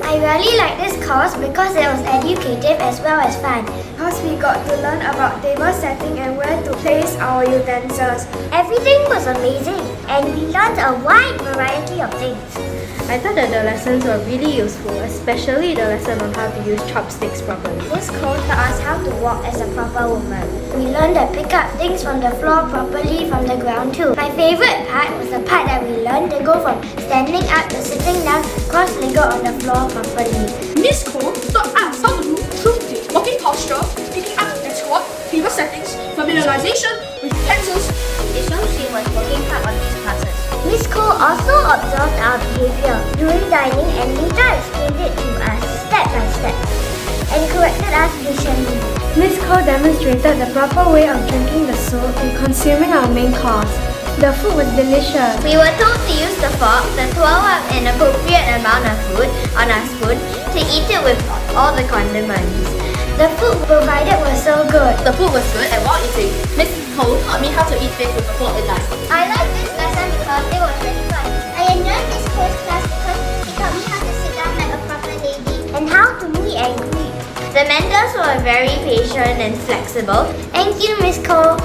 I really like this course because it was educative as well as fun. Because we got to learn about table setting and where to place our utensils. Everything was amazing and we learned a wide variety of things. I thought that the lessons were really useful, especially the lesson on how to use chopsticks properly. This course taught us how to walk as a proper woman. We learned to pick up things from the floor properly from the ground too. My favorite part was the part that we learned to go from standing up to sitting down cross-legged on the floor properly. Miss Cole taught us how to do truth, walking posture, picking up and squat, table settings, familiarization with utensils. It shows she was working hard on these classes. Miss Cole also observed our behavior during dining and later explained it to us step by step and corrected us patiently. Miss Cole demonstrated the proper way of drinking the soup and consuming our main course. The food was delicious. We were told to use the fork to swallow up an appropriate amount of food on our spoon to eat it with all the condiments. The food provided was so good. The food was good, and while eating, Miss Cole taught me how to eat fish with a fork and knife. I liked this lesson because it was really fun. I enjoyed Miss Cole's class because she taught me how to sit down like a proper lady and how to meet and greet. The mentors were very patient and flexible. Thank you, Miss Cole.